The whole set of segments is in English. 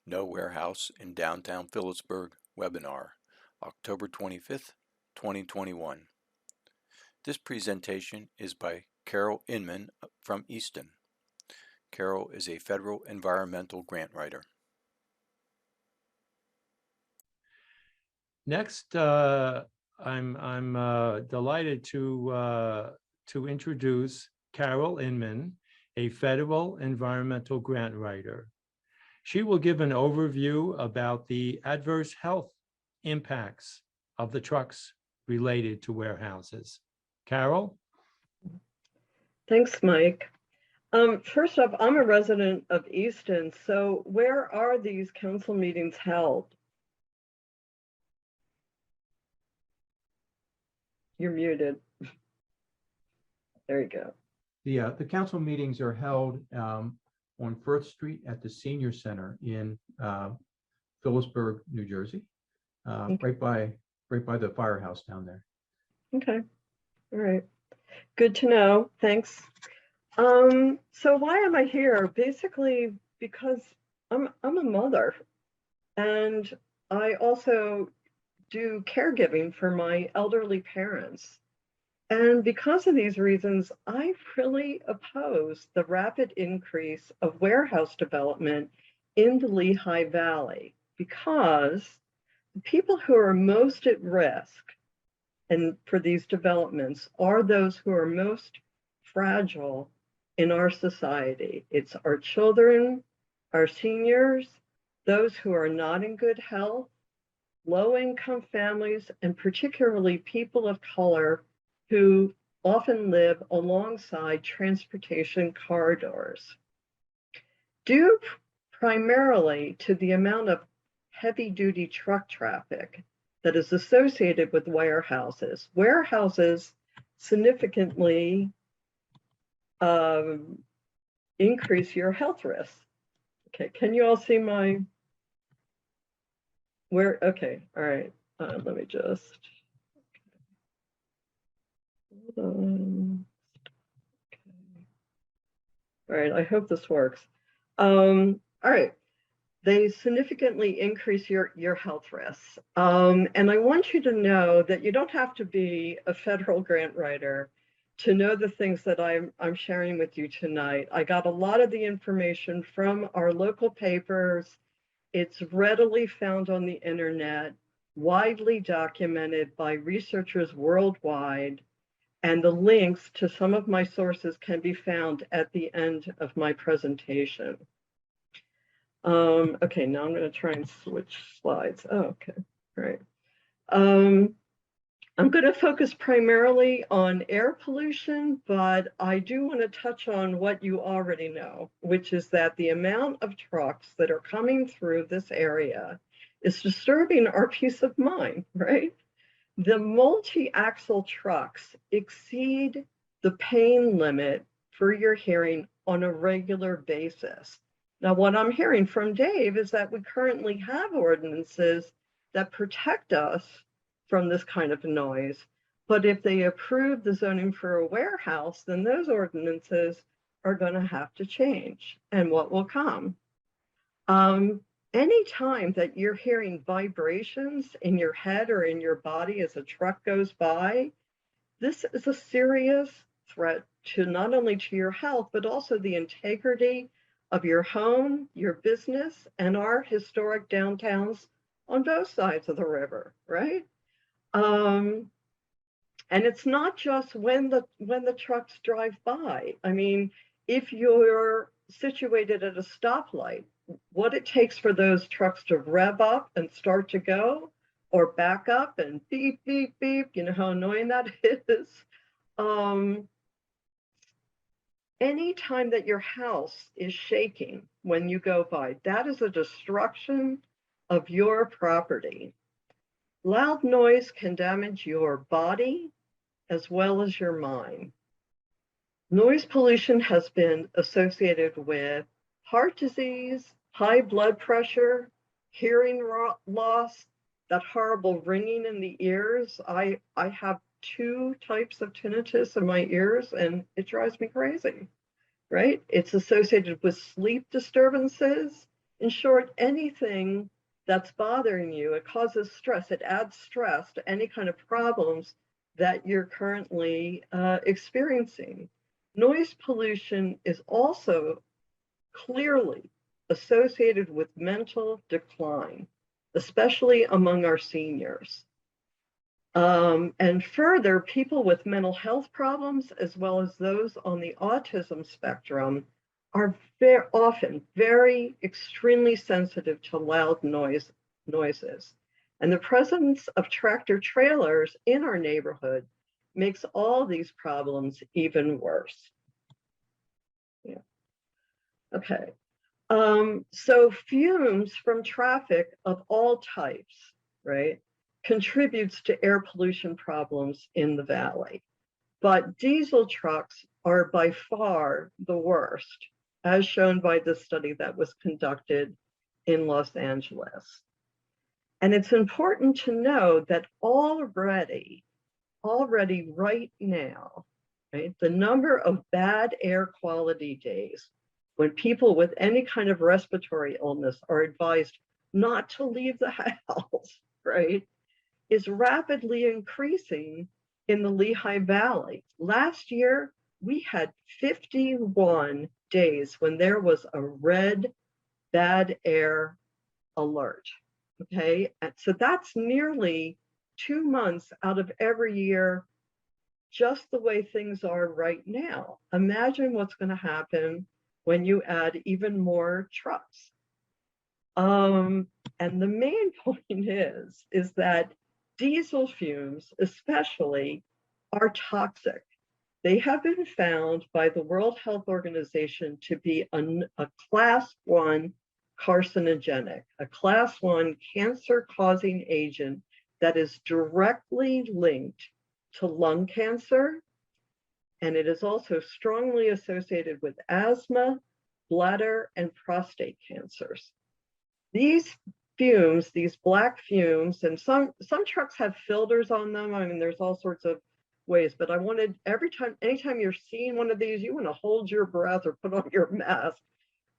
No Warehouse in Downtown Phillipsburg webinar, October 25th, 2021. This presentation is by Carol Inman from Easton. Carol is a federal environmental grant writer. Next, I'm delighted to introduce Carol Inman, a federal environmental grant writer. She will give an overview about the adverse health impacts of the trucks related to warehouses. Carol? Thanks, Mike. First off, I'm a resident of Easton, so where are these council meetings held? You're muted. There you go. The council meetings are held on Firth Street at the Senior Center in Phillipsburg, New Jersey, Okay. right by the firehouse down there. Okay, all right. Good to know, thanks. So why am I here? Basically, because I'm a mother, and I also do caregiving for my elderly parents. And because of these reasons, I really oppose the rapid increase of warehouse development in the Lehigh Valley, because the people who are most at risk and for these developments are those who are most fragile in our society. It's our children, our seniors, those who are not in good health, low-income families, and particularly people of color who often live alongside transportation corridors. Due primarily to the amount of heavy-duty truck traffic that is associated with warehouses, warehouses significantly increase your health risks. Okay, can you all see my, okay, all right, let me just, okay. All right, I hope this works. All right, they significantly increase your health risks. And I want you to know that you don't have to be a federal grant writer to know the things that I'm sharing with you tonight. I got a lot of the information from our local papers. It's readily found on the internet, widely documented by researchers worldwide, and the links to some of my sources can be found at the end of my presentation. Okay, now I'm going to try and switch slides. Oh, okay, all right. I'm going to focus primarily on air pollution, but I do want to touch on what you already know, which is that the amount of trucks that are coming through this area is disturbing our peace of mind, right? The multi-axle trucks exceed the pain limit for your hearing on a regular basis. Now, what I'm hearing from Dave is that we currently have ordinances that protect us from this kind of noise, but if they approve the zoning for a warehouse, then those ordinances are going to have to change. And what will come? Anytime that you're hearing vibrations in your head or in your body as a truck goes by, this is a serious threat to not only to your health, but also the integrity of your home, your business, and our historic downtowns on both sides of the river, right? And it's not just when the trucks drive by. I mean, if you're situated at a stoplight, what it takes for those trucks to rev up and start to go, or back up and beep, beep, beep, you know how annoying that is. Anytime that your house is shaking when you go by, that is a destruction of your property. Loud noise can damage your body as well as your mind. Noise pollution has been associated with heart disease, high blood pressure, hearing loss, that horrible ringing in the ears. I have 2 types of tinnitus in my ears, and it drives me crazy, right? It's associated with sleep disturbances. In short, anything that's bothering you, it causes stress. It adds stress to any kind of problems that you're currently experiencing. Noise pollution is also clearly associated with mental decline, especially among our seniors. And further, people with mental health problems, as well as those on the autism spectrum, are often very extremely sensitive to loud noises. And the presence of tractor trailers in our neighborhood makes all these problems even worse. Yeah. Okay. So fumes from traffic of all types, right, contributes to air pollution problems in the valley. But diesel trucks are by far the worst, as shown by the study that was conducted in Los Angeles. And it's important to know that already right now, right, the number of bad air quality days when people with any kind of respiratory illness are advised not to leave the house, right, is rapidly increasing in the Lehigh Valley. Last year, we had 51 days when there was a red bad air alert, okay? And so that's nearly 2 months out of every year, just the way things are right now. Imagine what's going to happen when you add even more trucks. And the main point is that diesel fumes, especially, are toxic. They have been found by the World Health Organization to be a class 1 carcinogenic, a class 1 cancer-causing agent that is directly linked to lung cancer, and it is also strongly associated with asthma, bladder, and prostate cancers. These fumes, these black fumes, and some trucks have filters on them. I mean, there's all sorts of ways, but I wanted anytime you're seeing one of these, you want to hold your breath or put on your mask,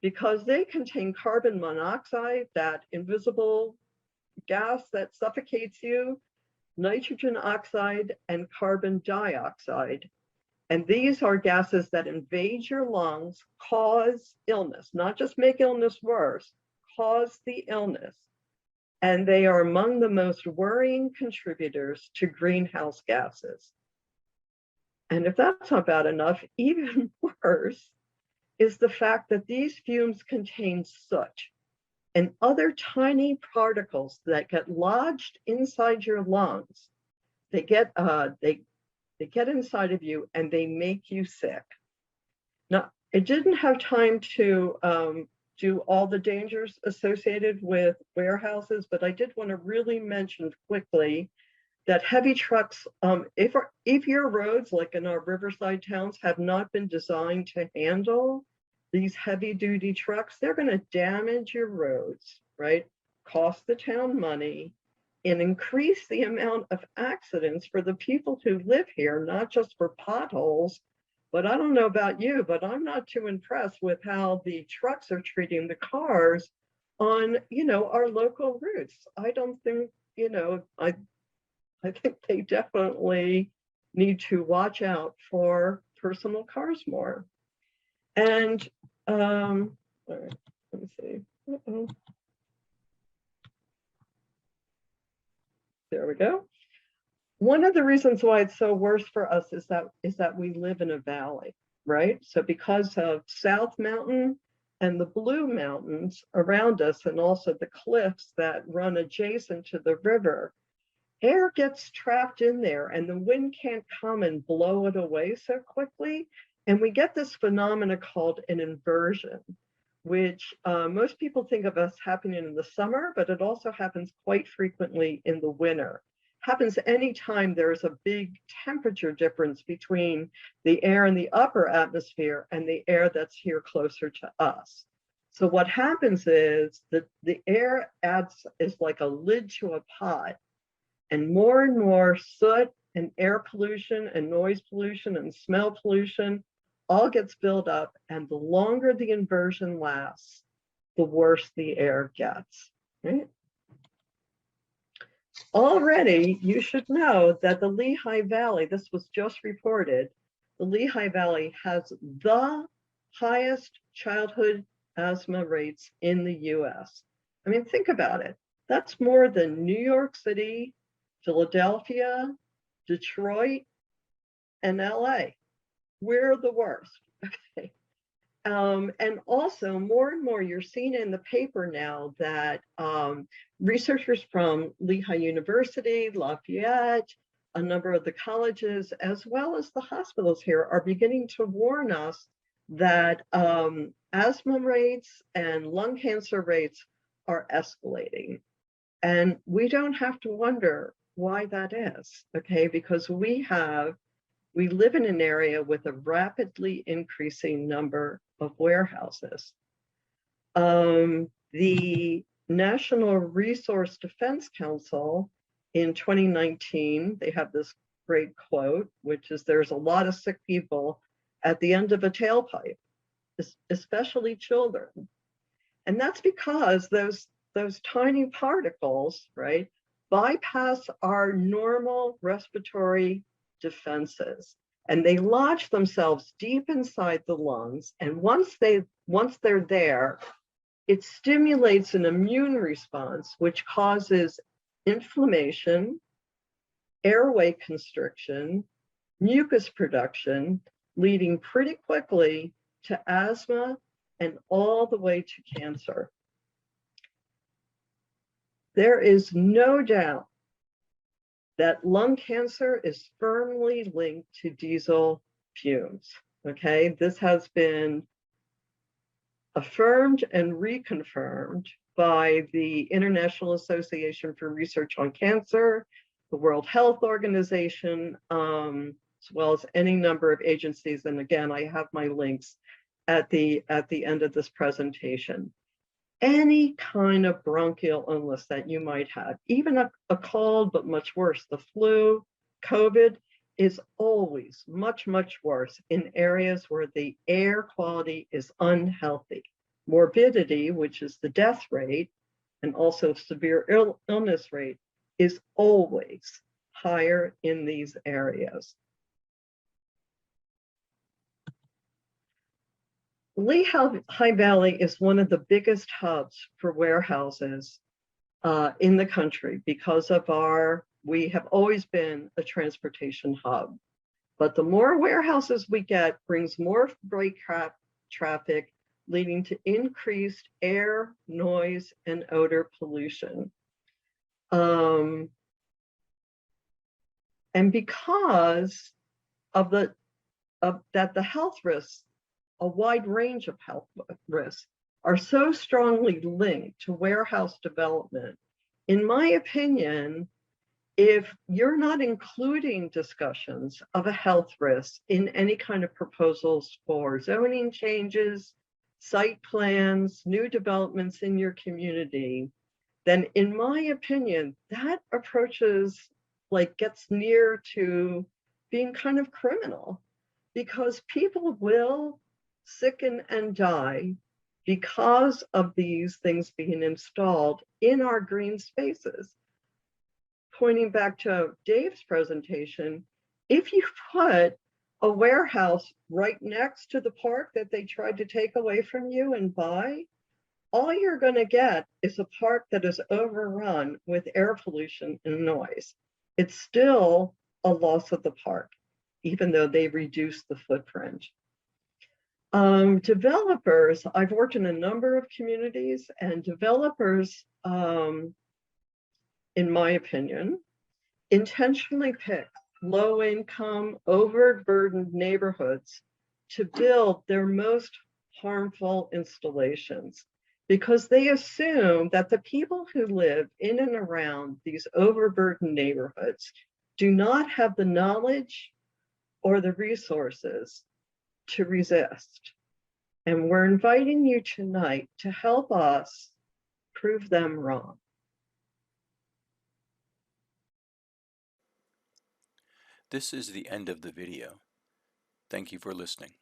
because they contain carbon monoxide, that invisible gas that suffocates you, nitrogen oxide, and carbon dioxide. And these are gases that invade your lungs, cause illness, not just make illness worse, cause the illness. And they are among the most worrying contributors to greenhouse gases. And if that's not bad enough, even worse is the fact that these fumes contain soot and other tiny particles that get lodged inside your lungs. They get inside of you and they make you sick. Now, I didn't have time to do all the dangers associated with warehouses, but I did want to really mention quickly that heavy trucks, if your roads, like in our riverside towns, have not been designed to handle these heavy duty trucks, they're going to damage your roads, right? Cost the town money and increase the amount of accidents for the people who live here, not just for potholes. But I don't know about you, but I'm not too impressed with how the trucks are treating the cars on, our local routes. I don't think, I think they definitely need to watch out for personal cars more. And all right, let me see. There we go. One of the reasons why it's so worse for us is that we live in a valley, right? So because of South Mountain and the Blue Mountains around us, and also the cliffs that run adjacent to the river, air gets trapped in there and the wind can't come and blow it away so quickly. And we get this phenomena called an inversion, which most people think of as happening in the summer, but it also happens quite frequently in the winter. Happens anytime there's a big temperature difference between the air in the upper atmosphere and the air that's here closer to us. So what happens is that the air is like a lid to a pot, and more soot and air pollution and noise pollution and smell pollution all gets built up. And the longer the inversion lasts, the worse the air gets, right? Already, you should know that the Lehigh Valley, this was just reported, the Lehigh Valley has the highest childhood asthma rates in the US. I mean, think about it. That's more than New York City, Philadelphia, Detroit, and LA. We're the worst, okay? And also, more and more, you're seeing in the paper now that researchers from Lehigh University, Lafayette, a number of the colleges, as well as the hospitals here, are beginning to warn us that asthma rates and lung cancer rates are escalating. And we don't have to wonder why that is, okay? Because we live in an area with a rapidly increasing number of warehouses. The National Resource Defense Council in 2019, they have this great quote, which is, "There's a lot of sick people at the end of a tailpipe, especially children." And that's because those tiny particles, right, bypass our normal respiratory defenses, and they lodge themselves deep inside the lungs. And once they're there, it stimulates an immune response, which causes inflammation, airway constriction, mucus production, leading pretty quickly to asthma and all the way to cancer. There is no doubt that lung cancer is firmly linked to diesel fumes, okay? This has been affirmed and reconfirmed by the International Association for Research on Cancer, the World Health Organization, as well as any number of agencies. And again, I have my links at the end of this presentation. Any kind of bronchial illness that you might have, even a cold, but much worse, the flu, COVID, is always much, much worse in areas where the air quality is unhealthy. Morbidity, which is the death rate, and also severe illness rate, is always higher in these areas. Lehigh Valley is one of the biggest hubs for warehouses in the country because of we have always been a transportation hub. But the more warehouses we get brings more freight traffic, leading to increased air, noise, and odor pollution. And because of the health risks, a wide range of health risks, are so strongly linked to warehouse development, in my opinion, if you're not including discussions of a health risk in any kind of proposals for zoning changes, site plans, new developments in your community, then in my opinion, that gets near to being kind of criminal, because people will sicken and die because of these things being installed in our green spaces. Pointing back to Dave's presentation, if you put a warehouse right next to the park that they tried to take away from you and buy, all you're going to get is a park that is overrun with air pollution and noise. It's still a loss of the park, even though they reduced the footprint. Developers, I've worked in a number of communities, and developers, in my opinion, intentionally pick low-income, overburdened neighborhoods to build their most harmful installations, because they assume that the people who live in and around these overburdened neighborhoods do not have the knowledge or the resources to resist. And we're inviting you tonight to help us prove them wrong. This is the end of the video. Thank you for listening.